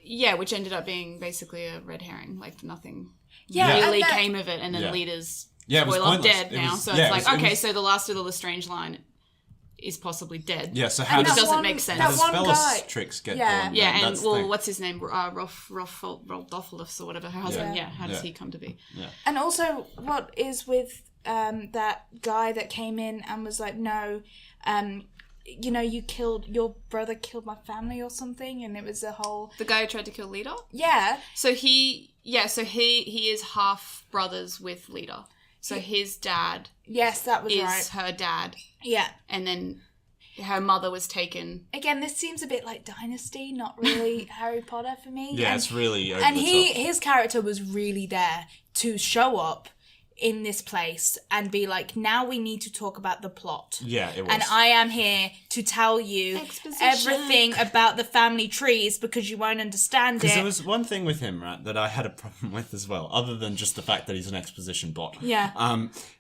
yeah, which ended up being basically a red herring. Like nothing Yeah, really and that- came of it, and then Yeah. Leader's Yeah, it was spoiler pointless. dead It now. was- So yeah, it's it like was- it okay, was- so the last of the Lestrange line is possibly dead. Yeah, so how And does... that doesn't one- make sense. How That does one guy, Bellatrix get Yeah. born? Yeah, then? and That's the well, thing. what's his name? Rolf or whatever, her husband. Yeah, how does Yeah. he come to be? And also, what is with that guy that came in and was like, no, you know, your brother killed my family or something, and it was a whole... The guy who tried to kill Leader. Yeah. So he is half brothers with Leader. So his dad Yes, that was is right. her dad, Yeah. and then her mother was taken. Again, this seems a bit like Dynasty, not really Harry Potter for me. Yeah, and, it's really over and the top. his character was really there to show up in this place and be like, now we need to talk about the plot. Yeah, it was. And I am here to tell you Exposition. everything about the family trees because you won't understand Because it. there was one thing with him, right, that I had a problem with as well, other than just the fact that he's an exposition bot. Yeah.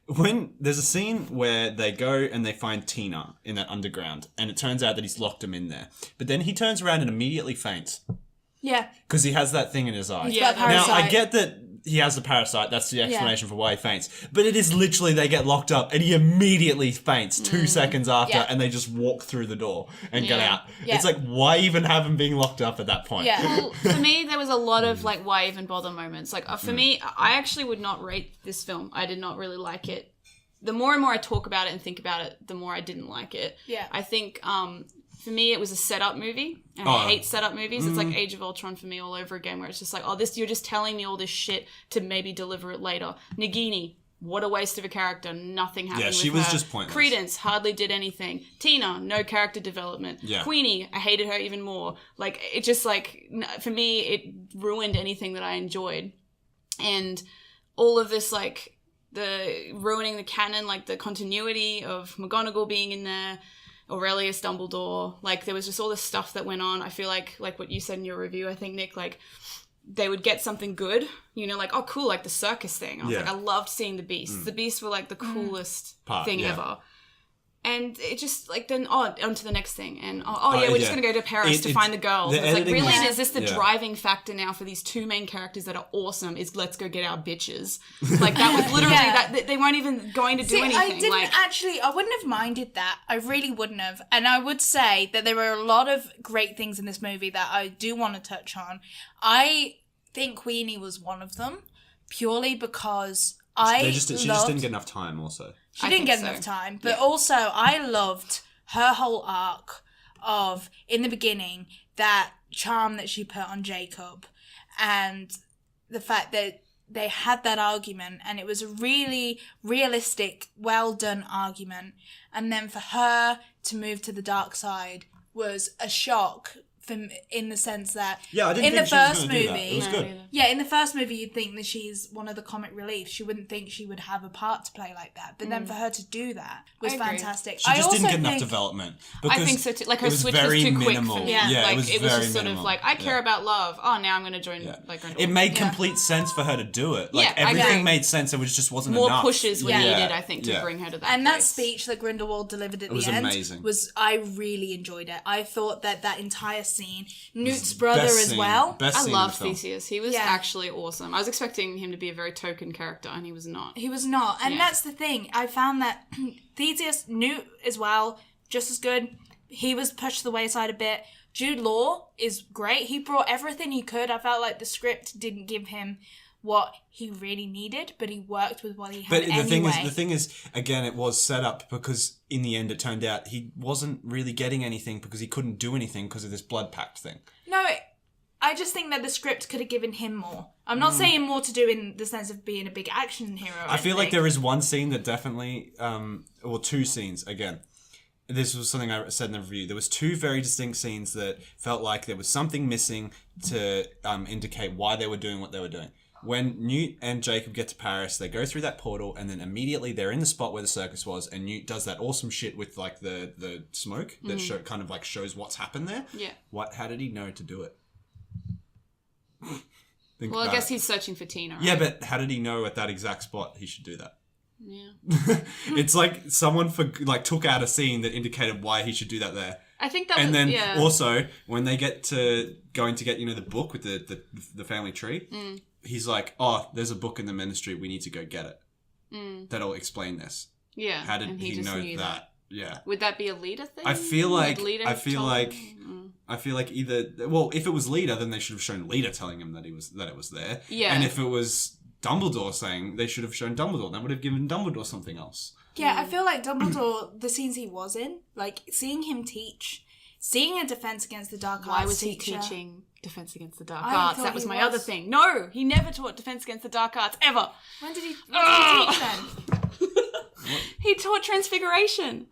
When there's a scene where they go and they find Tina in that underground, and it turns out that he's locked him in there. But then he turns around and immediately faints Yeah. because he has that thing in his eye. Yeah, got Now, I parasite. get that he has the parasite. That's the explanation for why he faints. But it is literally they get locked up and he immediately faints 2 seconds after Yeah. and they just walk through the door and get Yeah. out. Yeah. It's like, why even have him being locked up at that point? Yeah. Well, for me, there was a lot of like, why even bother moments. Like for me, I actually would not rate this film. I did not really like it. The more and more I talk about it and think about it, the more I didn't like it. Yeah. I think for me, it was a setup movie, and I hate setup movies. It's like Age of Ultron for me all over again, where it's just like, oh, this you're just telling me all this shit to maybe deliver it later. Nagini, what a waste of a character. Nothing happened with she was her. just pointless. Credence hardly did anything. Tina, no character development. Yeah. Queenie, I hated her even more. Like, it just like, for me, it ruined anything that I enjoyed. And all of this, like, the ruining the canon, like the continuity of McGonagall being in there, Aurelius Dumbledore, like there was just all this stuff that went on. I feel like what you said in your review, I think, Nick, like they would get something good, you know, like, oh cool, like the circus thing. I was Yeah. like, I loved seeing the Beasts. The Beasts were like the coolest Part, thing yeah. ever. And it just like then on to the next thing, and we're just yeah. gonna go to Paris to It- find the girls. the It's like editing really, was- is this the yeah. driving factor now for these two main characters that are awesome? Is let's go get our bitches? Like that was literally Yeah. that they weren't even going to do See, anything. I didn't like I wouldn't have minded that. I really wouldn't have. And I would say that there were a lot of great things in this movie that I do want to touch on. I think Queenie was one of them, purely because She just didn't get enough time also. She I didn't think get enough so. time. But also, I loved her whole arc of, in the beginning, that charm that she put on Jacob. And the fact that they had that argument, and it was a really realistic, well done argument. And then for her to move to the dark side was a shock. In the sense that Yeah, I didn't in think the she was first gonna do that. movie, It was No, good. neither. yeah, in the first movie, you'd think that she's one of the comic reliefs. You wouldn't think she would have a part to play like that. But then for her to do that was I agree. fantastic. She just didn't also get enough think- development. I Because think so too. Like her it was switch very was too minimal. quick for me. Yeah. Like it was just very sort minimal. of like I care about love. Oh, now I'm going to join Yeah. like It made Yeah. complete sense for her to do it. Like Yeah, I agree. everything made sense. It just wasn't more enough. pushes were Yeah. needed. I think to Yeah. bring her to that. And that place. speech that Grindelwald delivered at was the end amazing. I really enjoyed it. I thought that entire best scene. Newt's brother Best as scene. well. Best I scene love of the film. Theseus. He was Yeah. actually awesome. I was expecting him to be a very token character, and he was not. He was not. And Yeah. that's the thing. I found that Theseus, Newt as well, just as good. He was pushed to the wayside a bit. Jude Law is great. He brought everything he could. I felt like the script didn't give him what he really needed, but he worked with what he had But anyway. the thing is, again, it was set up because in the end it turned out he wasn't really getting anything because he couldn't do anything because of this blood pact thing. No, I just think that the script could have given him more. I'm not saying more to do in the sense of being a big action hero. I feel like there is one scene that definitely, or two scenes, again. This was something I said in the review. There was two very distinct scenes that felt like there was something missing to indicate why they were doing what they were doing. When Newt and Jacob get to Paris, they go through that portal, and then immediately they're in the spot where the circus was, and Newt does that awesome shit with like the smoke that kind of like shows what's happened there. Yeah. How did he know to do it? Think Well, I about guess it. he's searching for Tina, right? Yeah, but how did he know at that exact spot he should do that? Yeah. It's like someone took out a scene that indicated why he should do that there. I think that And was, then yeah. also when they get to going to get the book with the family tree, he's like, "Oh, there's a book in the ministry. We need to go get it. That'll explain this." Yeah. How did and he just know knew that? Yeah. Would that be a leader thing? I feel Would like Lita I have feel told like him? I feel like either if it was Lita, then they should have shown Lita telling him that it was there. Yeah. And if it was Dumbledore saying, they should have shown Dumbledore. That would have given Dumbledore something else. Yeah, I feel like Dumbledore, the scenes he was in, like seeing him teach, seeing a Defense Against the Dark Why Arts was he teacher. teaching Defense Against the Dark I Arts? thought That was he my other was. thing. No, he never taught Defense Against the Dark Arts, ever. When did he teach then? He taught Transfiguration.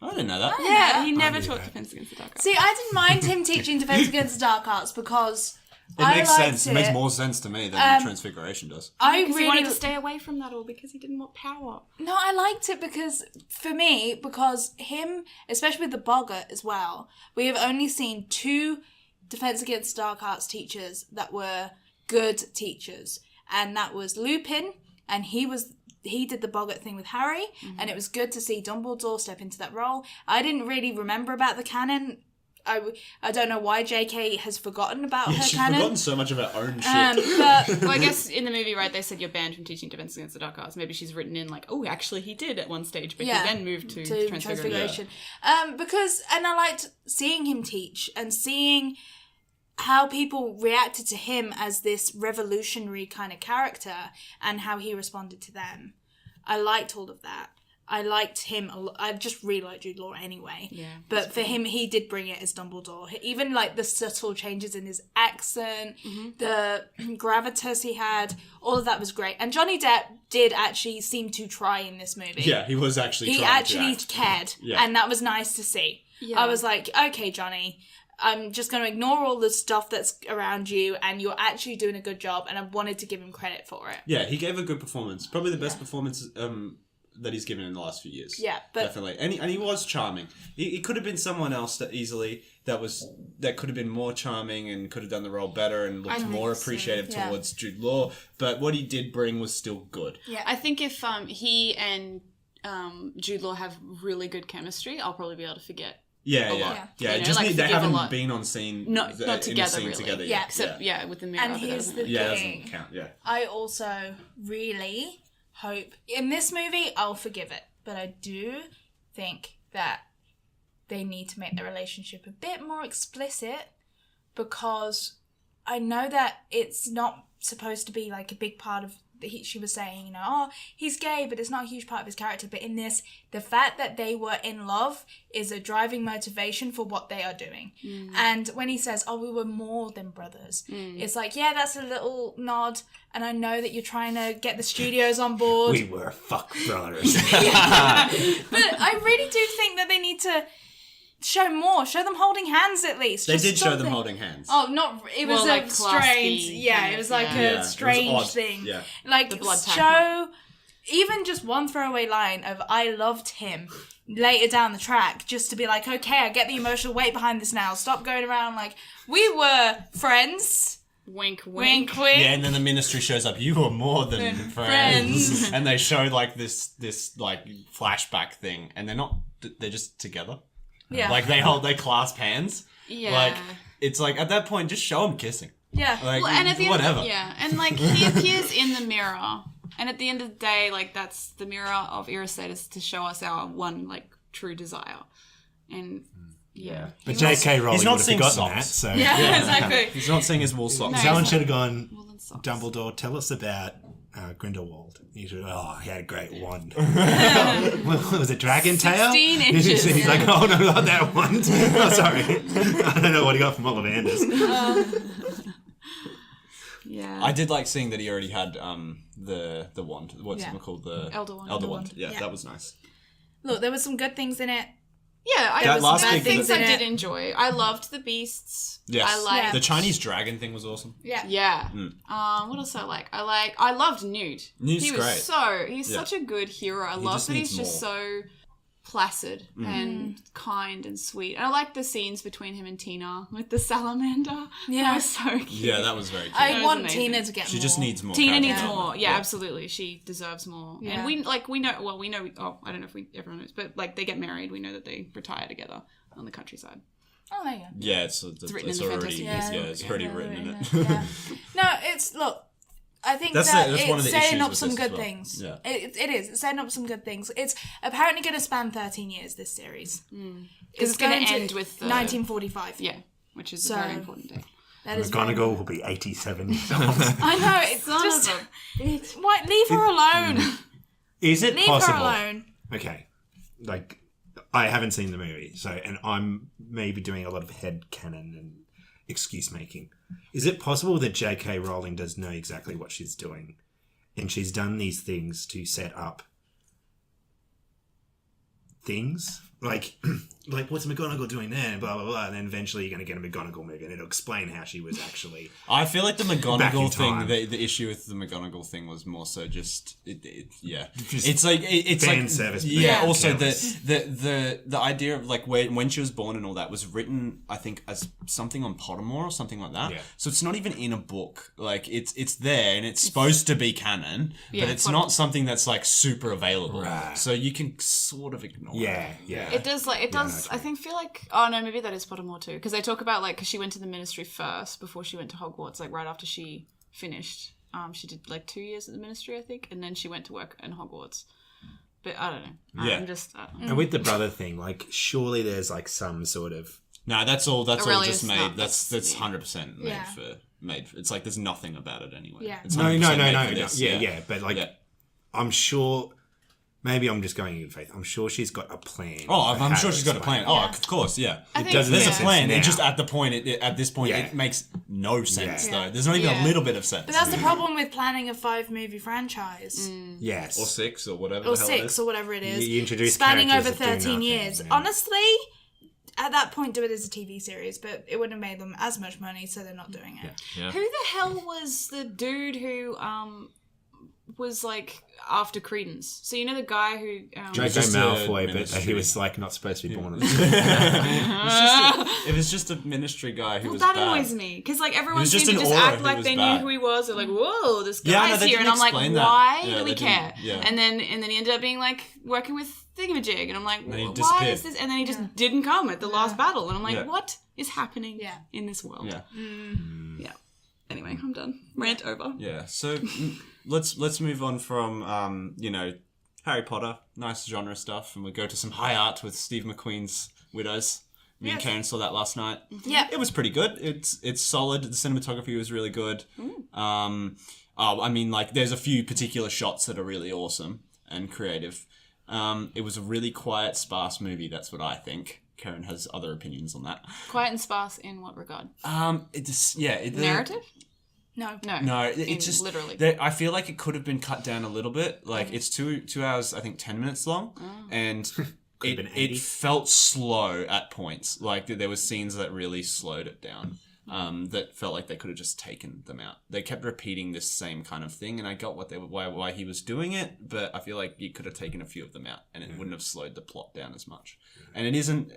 I didn't know that. Yeah, he never knew taught that. Defense Against the Dark Arts. See, I didn't mind him teaching Defense Against the Dark Arts because It I makes liked sense. It makes more sense to me than Transfiguration does. I Because he really wanted to stay away from that all because he didn't want power. No, I liked it because, for me, because him, especially with the Boggart as well, we have only seen 2 Defense Against Dark Arts teachers that were good teachers. And that was Lupin, and he did the Boggart thing with Harry, and it was good to see Dumbledore step into that role. I didn't really remember about the canon. I don't know why JK has forgotten about her She's canon. forgotten so much of her own shit. But Well, I guess in the movie, right, they said you're banned from teaching Defense Against the Dark Arts. Maybe she's written in like, oh, actually he did at one stage, but he then moved to Transfiguration. Because I liked seeing him teach and seeing how people reacted to him as this revolutionary kind of character and how he responded to them. I liked all of that. I liked him a lot. I just really liked Jude Law anyway. Yeah, but for him, he did bring it as Dumbledore. Even like the subtle changes in his accent, the gravitas he had, all of that was great. And Johnny Depp did actually seem to try in this movie. Yeah, he was actually He trying to actually act. cared. Yeah. And that was nice to see. Yeah. I was like, okay, Johnny, I'm just going to ignore all the stuff that's around you and you're actually doing a good job. And I wanted to give him credit for it. Yeah, he gave a good performance. Probably the best performance that he's given in the last few years. Yeah, but Definitely. And he was charming. He could have been someone else that could have been more charming and could have done the role better and looked more appreciative yeah. towards Jude Law. But what he did bring was still good. yeah, I think if he and Jude Law have really good chemistry, I'll probably be able to forget. Yeah. lot. Yeah, You know, just like, they forgive a haven't lot. been on scene Not in a together, scene really. together Yeah. yet. Except, with the mirror. And but that here's doesn't the really- Yeah, that thing. doesn't count, yeah. I also really hope in this movie I'll forgive it, but I do think that they need to make the relationship a bit more explicit because I know that it's not supposed to be like a big part of she was saying, oh, he's gay, but it's not a huge part of his character. But in this, the fact that they were in love is a driving motivation for what they are doing. And when he says, we were more than brothers, it's like, yeah, that's a little nod. And I know that you're trying to get the studios on board. We were fuck brothers. But I really do think that they need to show them holding hands at least. They Just did show them something. holding hands. Oh, not it was Well, like, a strange. claspy Yeah, kind it of, was like yeah. Yeah, it a was strange odd. thing. Yeah. Like The blood pact. show even just one throwaway line of "I loved him" later down the track, just to be like, okay, I get the emotional weight behind this now. Stop going around like we were friends. Wink, wink. Wink, wink. Yeah, and then the ministry shows up. You were more than friends. And they show like this like flashback thing, and they're just together. Yeah. Like they clasp hands. Yeah. Like it's like at that point, just show him kissing. Yeah. Like, Well, and at the whatever. end, and like he appears in the mirror, and at the end of the day, like that's the mirror of Iristatus to show us our one like true desire, and But J.K. Rowling he's not would have seeing forgotten socks. that. So Yeah, exactly. He's not seeing his wool socks. No. someone should have gone. Woolen socks. Dumbledore, tell us about Grindelwald. He should. Oh, he had a great wand. Was it dragon tail? 16 inches. He's like, oh no, not that wand. Oh, sorry. I don't know what he got from Ollivanders. Yeah. I did like seeing that he already had the wand. What's Yeah. it called? The Elder wand. Elder wand. Yeah. Yeah, that was nice. Look, there were some good things in it. Yeah, That I last some big things bit- I did enjoy. I loved the beasts. Yes. I liked. The Chinese dragon thing was awesome. Yeah. Yeah. What else I like? I loved Newt. Newt's he was great. he's Yeah. such a good hero. I love just that he's needs just more. so placid and kind and sweet. And I like the scenes between him and Tina with the salamander. Yeah. That was so cute. Yeah, that was very cute. I was want amazing. Tina to get She more. just needs more. Tina character needs development. more. Yeah, absolutely. She deserves more. Yeah. And we know. Well, we know. Oh, I don't know if everyone knows, but like they get married. We know that they retire together on the countryside. Oh, there you go. Yeah, it's written in the already Fantastic it's already written in it. Yeah. No, it's look. I think That's that one of it's the setting issues up with some this as good well. things. Yeah. It is. It's setting up some good things. It's apparently going to span 13 years. This series Because it's going to end with the 1945. Yeah, which is So- a very important date. That is very- McGonagall will be 87 years old. I know. It's Son just of a- what. Leave her alone. Is it Leave possible? her alone. Okay, like I haven't seen the movie, so and I'm maybe doing a lot of head canon and excuse making. Is it possible that J.K. Rowling does know exactly what she's doing, and she's done these things to set up things like what's McGonagall doing there, blah blah blah, and then eventually you're going to get a McGonagall movie, and it'll explain how she was actually. I feel like the Back in McGonagall time. thing, the issue with the McGonagall thing was more so just, Just it's like it's fan like service, but Yeah. yeah, Also, careless. the idea of like when she was born and all that was written, I think, as something on Pottermore or something like that. Yeah. So it's not even in a book. Like it's there and it's supposed to be canon, Yeah, but it's Pottermore. not something that's like super available. Right. So you can sort of ignore. Yeah, it. yeah. It does like it Yeah, does. no, I think feel like oh no, maybe that is Pottermore too because they talk about like because she went to the ministry first before she went to Hogwarts. Like right after she finished, she did like 2 years at the ministry, I think, and then she went to work in Hogwarts. But I don't know. Yeah. I'm just. And with the brother thing, like surely there's like some sort of No, that's all. That's all Aurelius just made. Snap, That's that's- 100% made Yeah. for made. It's like there's nothing about it anyway. Yeah. It's no, 100% made for this, yeah, but like Yeah. I'm sure. Maybe I'm just going in faith. I'm sure she's got a plan. Oh, for I'm how sure to she's got a plan. explain Oh, it. of course, yeah. I think doesn't There's make a sense plan. now. It just at this point, Yeah. it makes no sense Yeah. though. There's not even Yeah. a little bit of sense. But that's the problem with planning a 5-movie franchise. Yes. Or 6 or whatever. Or the hell it 6 is. or whatever it is. You introduce spanning over characters that do 13 nothing, years. yeah. Honestly, at that point, do it as a TV series, but it wouldn't have made them as much money, so they're not doing it. Who the hell was the dude who was like after Credence? So you know the guy who Draco just a Malfoy, but ministry. he was like not supposed to be born. It was just a ministry guy who well, was that bad. annoys me because like everyone was just seemed to an just aura act who like was they bad. knew who he was. They're like, "Whoa, this Yeah, guy's no, they here," and didn't I'm like, explain that. "Why Yeah, do we they care?" didn't- yeah. And then he ended up being like working with Thingamajig, and I'm like, then he "Why disappeared. is this?" And then he just didn't come at the last battle, and I'm like, Yeah. "What is happening Yeah. in this world?" Yeah. Yeah. Anyway, I'm done. Rant over. Yeah. So let's move on from Harry Potter, nice genre stuff, and we go to some high art with Steve McQueen's Widows. Me and Yes. Karen saw that last night. Yeah. It was pretty good. It's solid. The cinematography was really good. I mean, like, there's a few particular shots that are really awesome and creative. It was a really quiet, sparse movie. That's what I think. Karen has other opinions on that. Quiet and sparse in what regard? Narrative? No. No. No, In it's just literally. I feel like it could have been cut down a little bit. Like it's 2 hours, I think 10 minutes long, and been 80. it felt slow at points. Like there was scenes that really slowed it down. That felt like they could have just taken them out. They kept repeating this same kind of thing, and I got why he was doing it, but I feel like you could have taken a few of them out, and it wouldn't have slowed the plot down as much. And it isn't.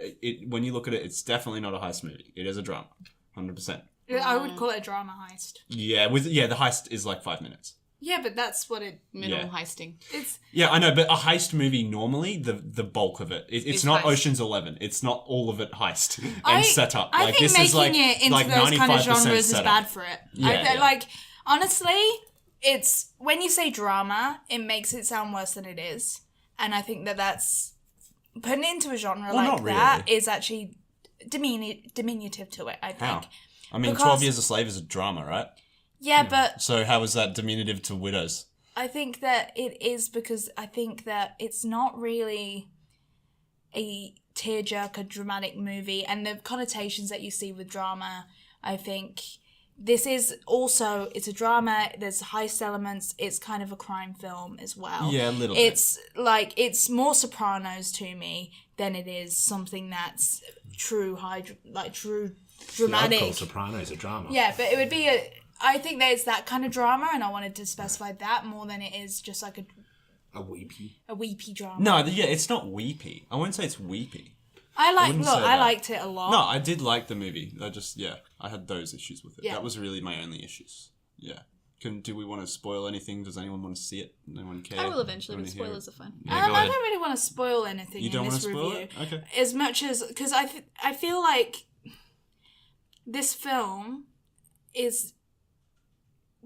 When you look at it, it's definitely not a heist movie. It is a drama, 100%. I would call it a drama heist. Yeah, the heist is like 5 minutes. Yeah, but that's what Minimal heisting. it's. Yeah, I know, but a heist movie normally the bulk of it's It's not heist. Ocean's 11. It's not all of it heist and setup. I think this making is like it into like those kind of 95% genres is setup. bad for it. Yeah, yeah. Like, honestly, it's when you say drama, it makes it sound worse than it is, and I think that's putting it into a genre like not that really. is actually diminutive to it. I think. How? I mean, Because- 12 Years a Slave is a drama, right? Yeah, but So how is that diminutive to Widows? I think that it is because I think that it's not really a tearjerker dramatic movie, and the connotations that you see with drama, I think this is also, it's a drama, there's heist elements, it's kind of a crime film as well. Yeah, a little bit. It's like, it's more Sopranos to me than it is something that's true dramatic. I'd call Sopranos a drama. Yeah, but it would be I think there's that kind of drama, and I wanted to specify that more than it is just like A weepy. a weepy drama. No, yeah, it's not weepy. I wouldn't say it's weepy. I wouldn't say I that. liked it a lot. No, I did like the movie. I had those issues with it. Yeah. That was really my only issues. Yeah. Do we want to spoil anything? Does anyone want to see it? Anyone care? I will eventually, Wanna but hear it? spoilers are fun. Yeah, go I ahead. don't really want to spoil anything You in don't want this to spoil review. it? Okay. As much as, because I feel like this film is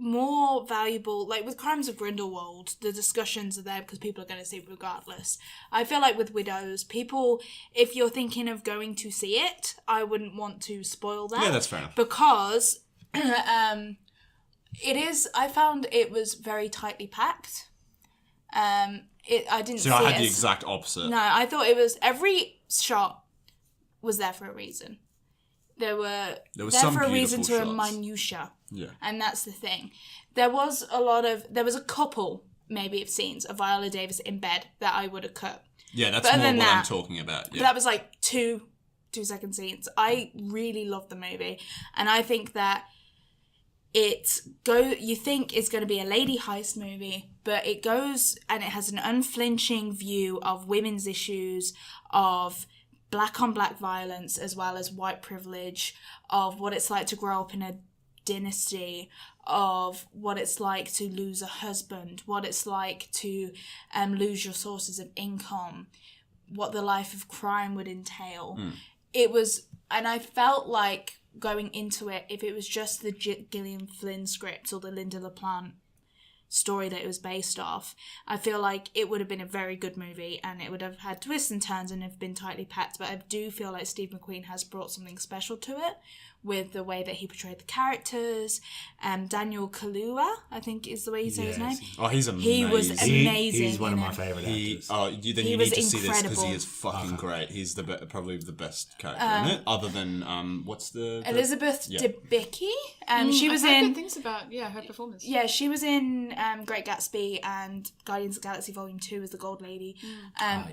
more valuable, like with Crimes of Grindelwald, the discussions are there because people are going to see it regardless. I feel like with Widows, people, if you're thinking of going to see it, I wouldn't want to spoil that. Yeah, that's fair enough. Because I found it was very tightly packed. I didn't So see I it had the as- exact opposite. No, I thought it was, every shot was there for a reason. There were was there some for a reason to beautiful a shots. minutia. Yeah. And that's the thing. There was a couple, maybe, of scenes of Viola Davis in bed that I would have cut. Yeah, that's But more other what than I'm that- talking about. But Yeah. that was like 2-second scenes. I really loved the movie. And I think that you think it's going to be a lady heist movie, but it goes and it has an unflinching view of women's issues, of black on black violence, as well as white privilege, of what it's like to grow up in a dynasty, of what it's like to lose a husband, what it's like to lose your sources of income, what the life of crime would entail. It was, and I felt like going into it, if it was just the Gillian Flynn script or the Linda LaPlante story that it was based off, I feel like it would have been a very good movie, and it would have had twists and turns and have been tightly packed. But I do feel like Steve McQueen has brought something special to it with the way that he portrayed the characters. Daniel Kaluuya, I think is the way you say his name. Oh, he's amazing. He was amazing. He's one of in my it. favourite He, actors. then He you was need to see this because incredible. he is fucking great. He's probably the best character in it, other than what's the Elizabeth Yeah. Debicki. She was I've heard in. good things about her performance. Yeah, she was in Great Gatsby and Guardians of the Galaxy Volume 2 as the Gold Lady.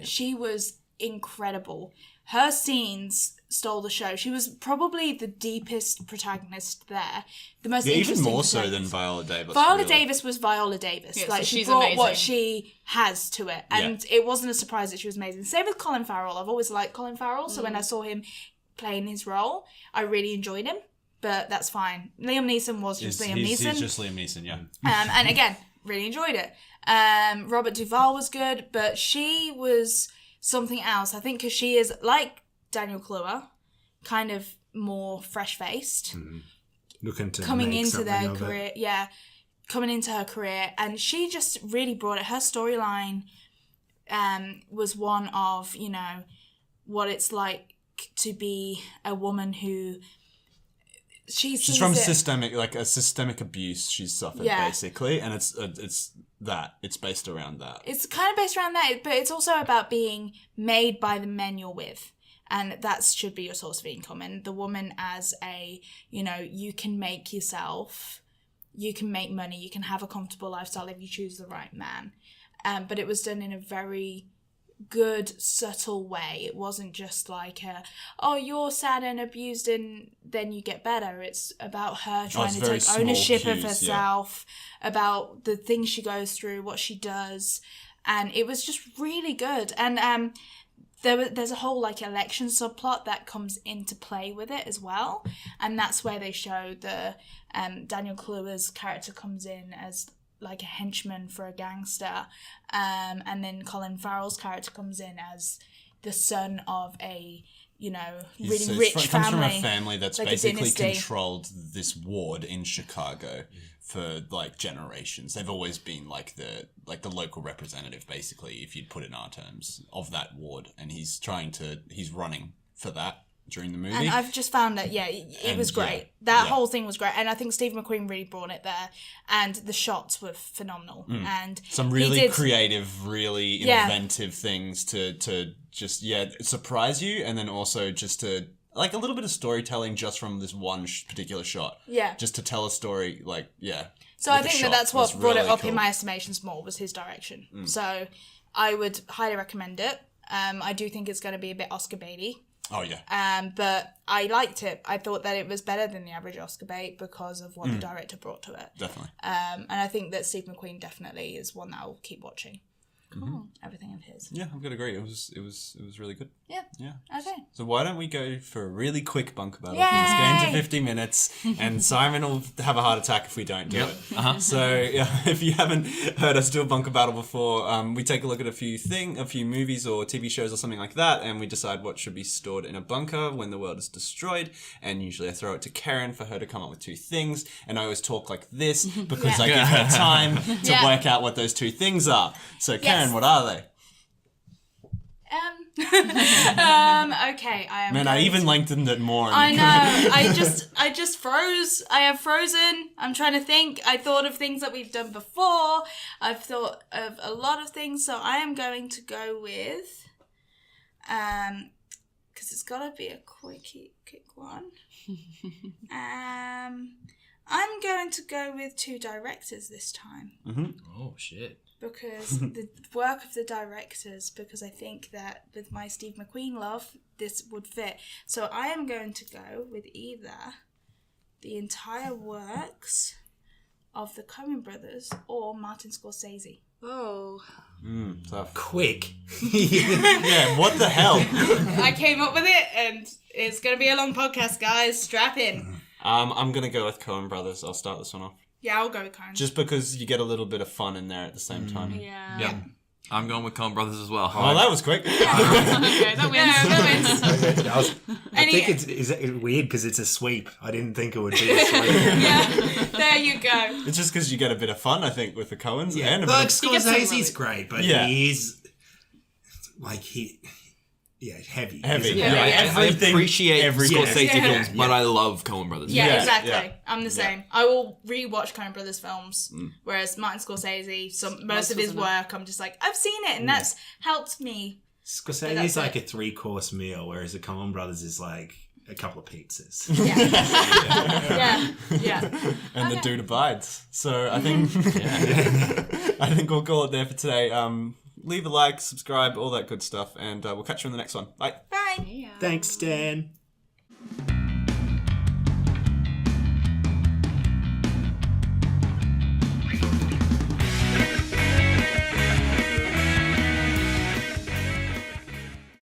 She was incredible. Her scenes stole the show. She was probably the deepest protagonist there. The most even interesting more so than protagonist. Viola Davis. Viola really. Davis was Viola Davis. Yeah, like so she she's brought what amazing. she has to it, and it wasn't a surprise that she was amazing. Same with Colin Farrell. I've always liked Colin Farrell, so when I saw him playing his role, I really enjoyed him. But that's fine. Liam Neeson was just Liam Neeson. He's just Liam Neeson, yeah. And again, really enjoyed it. Robert Duvall was good, but she was something else. I think because she is, like Daniel Kaluuya, kind of more fresh-faced, Looking to coming make into something their of it. career. Yeah, coming into her career. And she just really brought it. Her storyline was one of, what it's like to be a woman who... She's From systemic abuse she's suffered, Yeah. basically, and it's based around that. It's kind of based around that, but it's also about being made by the men you're with. And that should be your source of income. And the woman as you can make yourself, you can make money, you can have a comfortable lifestyle if you choose the right man. But it was done in a very good, subtle way. It wasn't just like, you're sad and abused and then you get better. It's about her trying to very take small ownership cues, of yeah. herself, about the things she goes through, what she does. And it was just really good. And there's a whole election subplot that comes into play with it as well, and that's where they show the Daniel Kaluuya's character comes in as like a henchman for a gangster, and then Colin Farrell's character comes in as the son of a really rich family. Comes from a family that's like basically controlled this ward in Chicago for like generations. They've always been like the local representative, basically, if you'd put it in our terms, of that ward, and he's running for that during the movie. And I've just found that it was great. That whole thing was great, and I think Steve McQueen really brought it there, and the shots were phenomenal, and some really creative, really inventive things to just surprise you, and then also just to like a little bit of storytelling just from this one particular shot. Yeah. Just to tell a story, So I think that's what brought it up cool. in my estimations more, was his direction. So I would highly recommend it. I do think it's going to be a bit Oscar baity. Oh, yeah. But I liked it. I thought that it was better than the average Oscar bait because of what the director brought to it. Definitely. And I think that Steve McQueen definitely is one that I'll keep watching. Cool. Everything of his. Yeah, I'm gonna agree. It was really good. Yeah. Yeah. Okay. So why don't we go for a really quick bunker battle? Yay! Let's go into 50 minutes, and Simon will have a heart attack if we don't do it. Uh-huh. So if you haven't heard us do a bunker battle before, we take a look at a few movies or TV shows or something like that, and we decide what should be stored in a bunker when the world is destroyed. And usually I throw it to Karen for her to come up with 2 things, and I always talk like this because I give her time to work out what those 2 things are. So Karen, what are they? Okay, I am. Man, I even lengthened it more. I know. I just froze. I have frozen. I'm trying to think. I thought of things that we've done before. I've thought of a lot of things, so I am going to go with, because it's got to be a quick one. I'm going to go with 2 directors this time. Mm-hmm. Oh shit. Because the work of the directors, because I think that with my Steve McQueen love, this would fit. So I am going to go with either the entire works of the Coen brothers or Martin Scorsese. Oh. Tough. Quick. Yeah, what the hell? I came up with it, and it's going to be a long podcast, guys. Strap in. I'm going to go with Coen brothers. I'll start this one off. Yeah, I'll go with Coen. Just because you get a little bit of fun in there at the same time. Yeah. Yep. I'm going with Coen Brothers as well. Oh, that was quick. Okay, that wins. That wins. I think it's weird because it's a sweep. I didn't think it would be a sweep. Yeah, there you go. It's just because you get a bit of fun, I think, with the Coens. Yeah, And a but bit of... Scorsese's great, but he's like heavy. Heavy. Isn't he? Yeah, I appreciate everything. Scorsese films, but I love Coen Brothers. Yeah, Yeah, exactly. yeah. I'm the same. I will rewatch Coen Brothers films, whereas Martin Scorsese, most of his work, I'm just like, I've seen it, and that's helped me. Scorsese's like a 3-course meal, whereas the Coen Brothers is like a couple of pizzas. Yeah. And the dude abides. So I think I think we'll call it there for today. Leave a like, subscribe, all that good stuff, and we'll catch you in the next one. Bye. Bye. Yeah. Thanks, Dan.